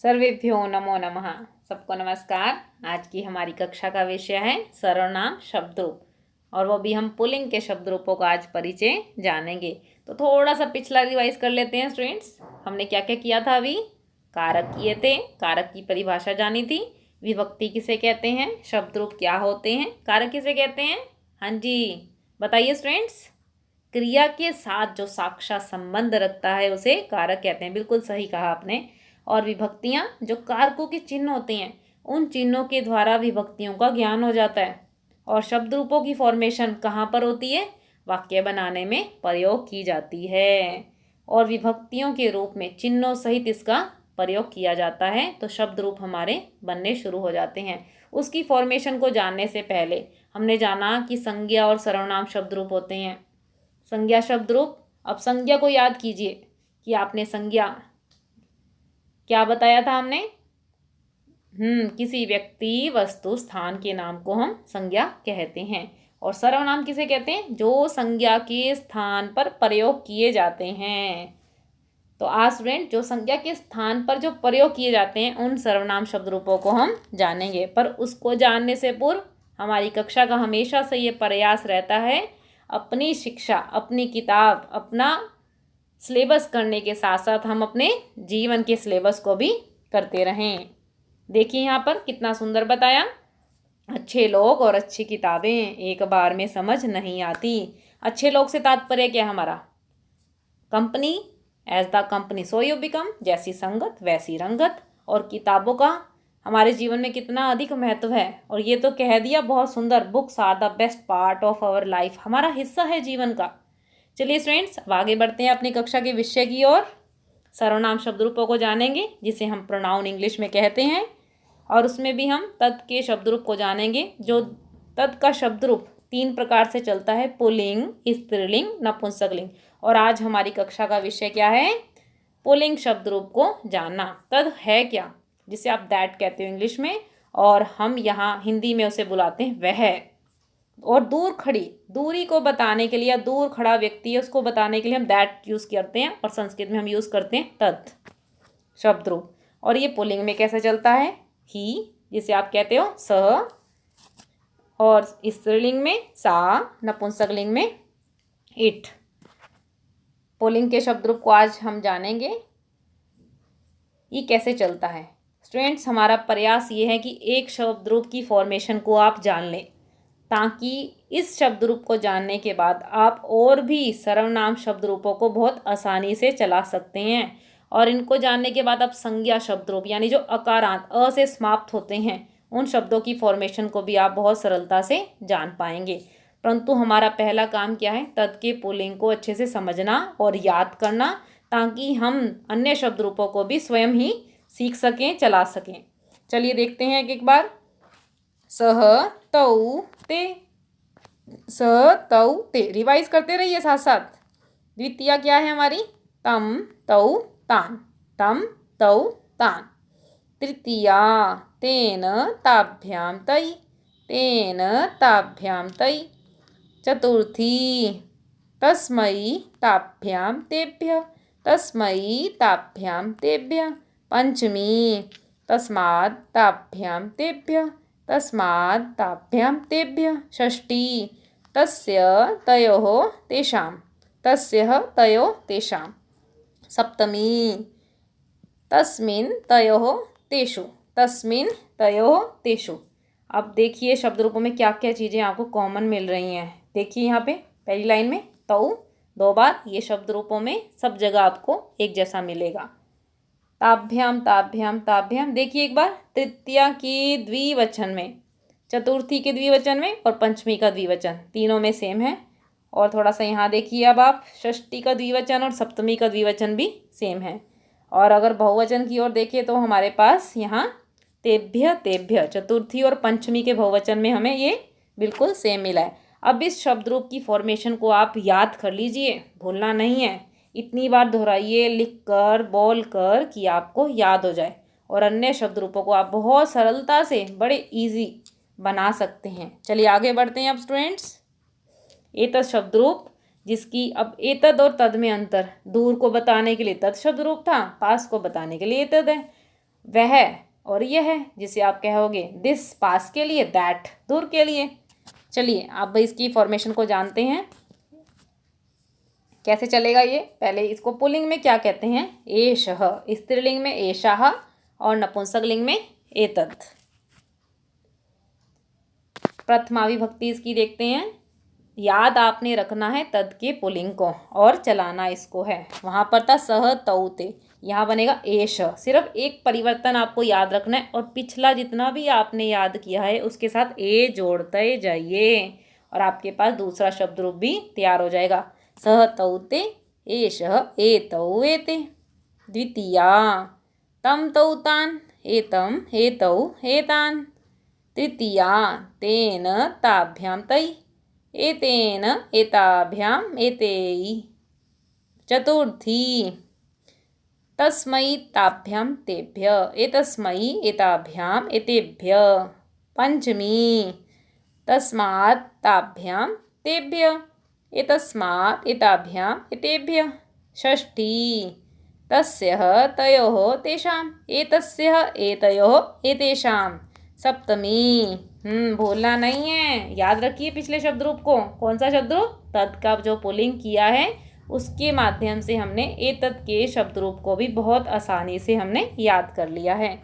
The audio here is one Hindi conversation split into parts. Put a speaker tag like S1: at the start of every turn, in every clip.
S1: सर्वेभ्यो नमो नमः। सबको नमस्कार। आज की हमारी कक्षा का विषय है सर्वनाम शब्द रूप, और वो भी हम पुल्लिंग के शब्द रूपों का आज परिचय जानेंगे। तो थोड़ा सा पिछला रिवाइज कर लेते हैं स्टूडेंट्स। हमने क्या क्या किया था अभी? कारक किए थे, कारक की परिभाषा जानी थी, विभक्ति किसे कहते हैं, शब्द रूप क्या होते हैं, कारक किसे कहते हैं। हाँ जी, बताइए स्टूडेंट्स। क्रिया के साथ जो साक्षात संबंध रखता है उसे कारक कहते हैं। बिल्कुल सही कहा आपने। और विभक्तियाँ जो कारकों के चिन्ह होते हैं, उन चिन्हों के द्वारा विभक्तियों का ज्ञान हो जाता है। और शब्द रूपों की फॉर्मेशन कहाँ पर होती है? वाक्य बनाने में प्रयोग की जाती है। और विभक्तियों के रूप में चिन्हों सहित इसका प्रयोग किया जाता है, तो शब्द रूप हमारे बनने शुरू हो जाते हैं। उसकी फॉर्मेशन को जानने से पहले हमने जाना कि संज्ञा और सर्वनाम शब्द रूप होते हैं। संज्ञा शब्द रूप, अब संज्ञा को याद कीजिए कि आपने संज्ञा क्या बताया था हमने? किसी व्यक्ति, वस्तु, स्थान के नाम को हम संज्ञा कहते हैं। और सर्वनाम किसे कहते हैं? जो संज्ञा के स्थान पर प्रयोग किए जाते हैं। तो आज स्टूडेंट जो संज्ञा के स्थान पर जो प्रयोग किए जाते हैं उन सर्वनाम शब्द रूपों को हम जानेंगे। पर उसको जानने से पूर्व हमारी कक्षा का हमेशा से ये प्रयास रहता है, अपनी शिक्षा, अपनी किताब, अपना सिलेबस करने के साथ साथ हम अपने जीवन के सिलेबस को भी करते रहें। देखिए यहाँ पर कितना सुंदर बताया। अच्छे लोग और अच्छी किताबें एक बार में समझ नहीं आती। अच्छे लोग से तात्पर्य क्या हमारा? Company, as the company so you become, जैसी संगत वैसी रंगत। और किताबों का हमारे जीवन में कितना अधिक महत्व है। और ये तो कह दिया बहुत सुंदर, books are the best part of our life, हमारा हिस्सा है जीवन का। चलिए स्टूडेंट्स, अब आगे बढ़ते हैं अपनी कक्षा के विषय की ओर। सर्वनाम शब्द रूपों को जानेंगे, जिसे हम प्रोनाउन इंग्लिश में कहते हैं। और उसमें भी हम तद के शब्द रूप को जानेंगे। जो तद का शब्द रूप 3 प्रकार से चलता है: पुल्लिंग, स्त्रीलिंग, नपुंसकलिंग। और आज हमारी कक्षा का विषय क्या है? पुल्लिंग शब्द रूप को जानना। तद है क्या, जिसे आप दैट कहते हो इंग्लिश में, और हम यहाँ हिंदी में उसे बुलाते हैं वह। और दूर खड़ी, दूरी को बताने के लिए, या दूर खड़ा व्यक्ति है उसको बताने के लिए हम दैट यूज़ करते हैं। और संस्कृत में हम यूज़ करते हैं तद शब्द रूप। और ये पुल्लिंग में कैसे चलता है? ही, जिसे आप कहते हो स। और स्त्रीलिंग में सा, नपुंसकलिंग में इट। पुल्लिंग के शब्द रूप को आज हम जानेंगे, ये कैसे चलता है। स्टूडेंट्स, हमारा प्रयास ये है कि एक शब्द रूप की फॉर्मेशन को आप जान लें, ताकि इस शब्द रूप को जानने के बाद आप और भी सर्वनाम शब्द रूपों को बहुत आसानी से चला सकते हैं। और इनको जानने के बाद आप संज्ञा शब्द रूप, यानी जो अकारांत अ से समाप्त होते हैं, उन शब्दों की फॉर्मेशन को भी आप बहुत सरलता से जान पाएंगे। परंतु हमारा पहला काम क्या है? तद के पुल्लिंग को अच्छे से समझना और याद करना, ताकि हम अन्य शब्द रूपों को भी स्वयं ही सीख सकें, चला सकें। चलिए देखते हैं एक बार। सह, तौ, ते। स, तौ, ते। रिवाइज करते रहिए साथ साथ। द्वितीया क्या है हमारी? तम, तौ, तान। तम, तौ, तान। तृतीया तेन, ताभ्याम, तै। तेन, ताभ्याम, तै। चतुर्थी तस्मै, ताभ्याम, तेभ्य। तस्मै, ताभ्याम, तेभ्य। पंचमी तस्मात्, ताभ्याम, तेभ्य। तस्मात्, ताभ्याम, तेभ्य। षष्ठी तस्य, तयोः, तेषां। तस्य, तयोः, तेषां। सप्तमी तस्मिन्, तयोः, तेषु। तस्मिन्, तयोः, तेषु। अब देखिए शब्द रूपों में क्या क्या चीज़ें आपको कॉमन मिल रही हैं। देखिए यहाँ पे पहली लाइन में तौ 2 बार, ये शब्द रूपों में सब जगह आपको एक जैसा मिलेगा। ताभ्याम, ताभ्याम, ताभ्याम। देखिए एक बार, तृतीया की द्विवचन में, चतुर्थी के द्विवचन में और पंचमी का द्विवचन, तीनों में सेम है। और थोड़ा सा यहाँ देखिए अब आप, षष्ठी का द्विवचन और सप्तमी का द्विवचन भी सेम है। और अगर बहुवचन की ओर देखें तो हमारे पास यहाँ तेभ्य, तेभ्य, चतुर्थी और पंचमी के बहुवचन में हमें ये बिल्कुल सेम मिला है। अब इस शब्द रूप की फॉर्मेशन को आप याद कर लीजिए, भूलना नहीं है। इतनी बार दोहराइए, लिख कर, बोल कर, कि आपको याद हो जाए। और अन्य शब्द रूपों को आप बहुत सरलता से बड़े इजी बना सकते हैं। चलिए आगे बढ़ते हैं अब स्टूडेंट्स। एतद शब्द रूप, जिसकी अब एतद और तद में अंतर, दूर को बताने के लिए तद शब्द रूप था, पास को बताने के लिए एतद है। वह और यह, जिसे आप कहोगे दिस पास के लिए, दैट दूर के लिए। चलिए आप भाई इसकी फॉर्मेशन को जानते हैं, कैसे चलेगा ये। पहले इसको पुल्लिंग में क्या कहते हैं, एषः, स्त्रीलिंग में एषाः और नपुंसकलिंग में एतत्। प्रथमा विभक्ति इसकी देखते हैं। याद आपने रखना है तद के पुल्लिंग को और चलाना इसको है। वहाँ पर था सह तौ ते, यहाँ बनेगा एष। सिर्फ एक परिवर्तन आपको याद रखना है और पिछला जितना भी आपने याद किया है उसके साथ ए जोड़ते जाइए और आपके पास दूसरा शब्द रूप भी तैयार हो जाएगा। सह तौ ते एषः एतौ एते। द्वितीया तं तौ तान् एतं एतौ एतान्। तृतीया तेन ताभ्यां तैः एतेन एताभ्याम् एतैः। चतुर्थी तस्मै ताभ्यां तेभ्यः एतस्मै एताभ्याम् एतेभ्यः। पंचमी तस्मात् ताभ्यां तेभ्यः एतस्मात् एताभ्याम् एतेभ्यः। षष्ठी तस्यः तयोः तेषाम् एतस्यः एतयोः एतेषाम्। सप्तमी भूलना नहीं है, याद रखिए पिछले शब्द रूप को। कौन सा शब्द रूप, तद का जो पुल्लिंग किया है उसके माध्यम से हमने एतत् के शब्द रूप को भी बहुत आसानी से हमने याद कर लिया है।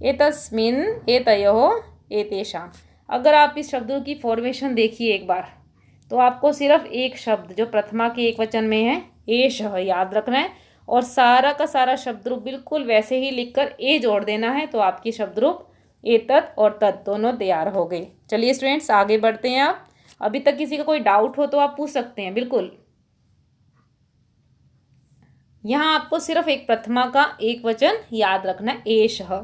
S1: एतस्मिन् एतयोः एतेषाम्। अगर आप इस शब्द रूप की फॉर्मेशन देखिए एक बार, तो आपको सिर्फ एक शब्द जो प्रथमा के एक वचन में है एषः याद रखना है और सारा का सारा शब्द रूप बिल्कुल वैसे ही लिखकर ए जोड़ देना है, तो आपकी शब्द रूप एतत् और तत् दोनों तैयार हो गए। चलिए स्टूडेंट्स आगे बढ़ते हैं। आप अभी तक किसी का कोई डाउट हो तो आप पूछ सकते हैं बिल्कुल। यहाँ आपको सिर्फ एक प्रथमा का एक वचन याद रखना है एषः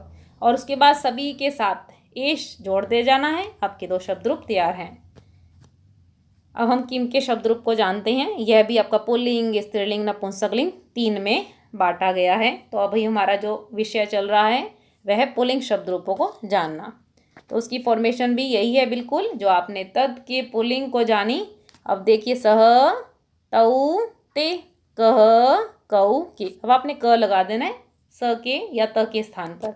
S1: और उसके बाद सभी के साथ एष जोड़ दे जाना है, आपके दो शब्द रूप तैयार हैं। अब हम किम के शब्द रूप को जानते हैं। यह भी आपका पुल्लिंग, स्त्रीलिंग, नपुंसकलिंग 3 में बांटा गया है। तो अभी हमारा जो विषय चल रहा है वह है पुल्लिंग शब्द रूपों को जानना। तो उसकी फॉर्मेशन भी यही है बिल्कुल जो आपने तद के पुल्लिंग को जानी। अब देखिए सह तौ ते कह कौ के। अब आपने क लगा देना है स के या त के स्थान पर।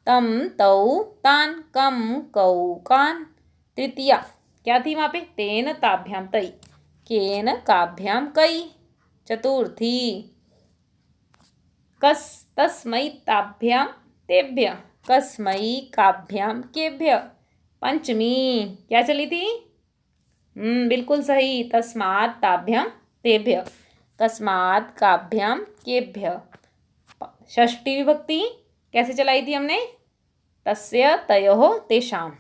S1: तम तौ तान कम कौ कान। तृतीया क्या थी वहाँ पे, तेन ताभ्याम तई केन काभ्याम कई। चतुर्थी कस तस्मै ताभ्याम तेभ्य कस्मै काभ्याम केभ्य। पंचमी क्या चली थी, बिल्कुल सही, तस्मात् ताभ्याम तेभ्य कस्मात् काभ्याम केभ्य। षष्ठी विभक्ति कैसे चलाई थी हमने, तस्य तयोः तेषाम्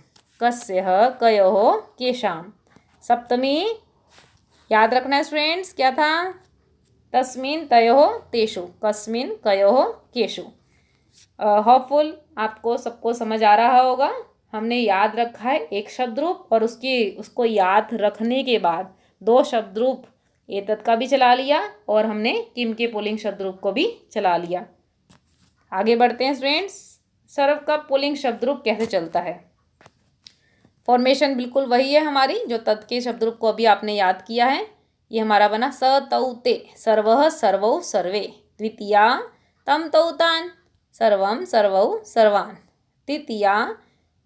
S1: कस्य कयोः केषाम्। सप्तमी याद रखना है स्टूडेंट्स, क्या था, तस्मिन् तयोः तेषु कस्मिन् कयोः केषु। होपफुल आपको सबको समझ आ रहा होगा। हमने याद रखा है एक शब्द रूप और उसको याद रखने के बाद दो शब्द रूप एतत् का भी चला लिया और हमने किम के पुल्लिंग शब्द रूप को भी चला लिया। आगे बढ़ते हैं स्टूडेंट्स। सर्व का पुल्लिंग शब्द रूप कैसे चलता है। फॉर्मेशन बिल्कुल वही है हमारी जो तत् के शब्द रूप को अभी आपने याद किया है। ये हमारा बना स तौ ते सर्वः सर्वौ सर्वे। द्वितीया तं तौ तान् सर्वं सर्वौ सर्वान्। तृतीया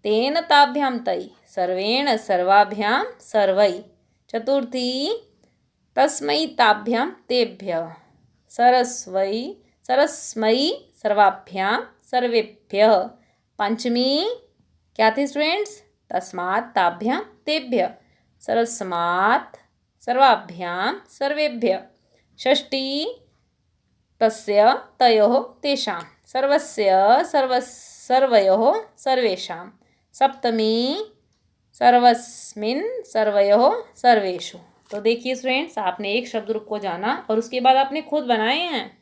S1: तेन ताभ्यां तैः सर्वेण सर्वाभ्यां सर्वैः। चतुर्थी तस्मै ताभ्यां तेभ्यः सरस्मै सर्वाभ्यां सर्वेभ्यः। पंचमी क्या थी स्टूडेंट्स, तस्मात् ताभ्यां तेभ्यः सरस्मात् सर्वाभ्यां सर्वेभ्यः। षष्ठी तस्य तयोः तेषां सर्वस्य सर्वयोः सर्वेषां। सप्तमी सर्वस्मिन् सर्वयोः सर्वेषु। तो देखिए स्टूडेंट्स आपने एक शब्द रूप को जाना और उसके बाद आपने खुद बनाए हैं।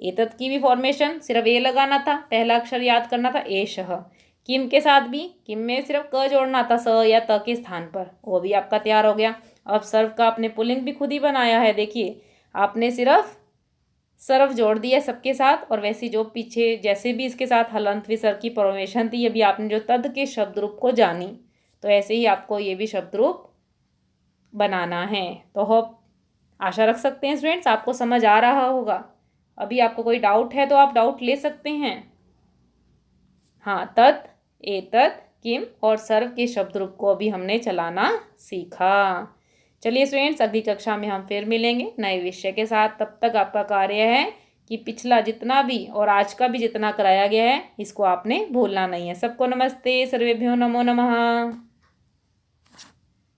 S1: एतत् की भी फॉर्मेशन सिर्फ ए लगाना था, पहला अक्षर याद करना था एषः। किम के साथ भी किम में सिर्फ क जोड़ना था स या त के स्थान पर, वो भी आपका तैयार हो गया। अब सर्व का आपने पुल्लिंग भी खुद ही बनाया है। देखिए आपने सिर्फ सर्व जोड़ दिया सबके साथ और वैसी जो पीछे जैसे भी इसके साथ हलंत विसर्ग की फॉर्मेशन थी, अभी आपने जो तद के शब्द रूप को जानी, तो ऐसे ही आपको ये भी शब्द रूप बनाना है। तो होप आशा रख सकते हैं स्टूडेंट्स आपको समझ आ रहा होगा। अभी आपको कोई डाउट है तो आप डाउट ले सकते हैं। हाँ, तत्, एतत्, किम और सर्व के शब्द रूप को अभी हमने चलाना सीखा। चलिए स्टूडेंट्स, अगली कक्षा में हम फिर मिलेंगे नए विषय के साथ। तब तक आपका कार्य है कि पिछला जितना भी और आज का भी जितना कराया गया है इसको आपने भूलना नहीं है। सबको नमस्ते, सर्वेभ्यो नमो नमः।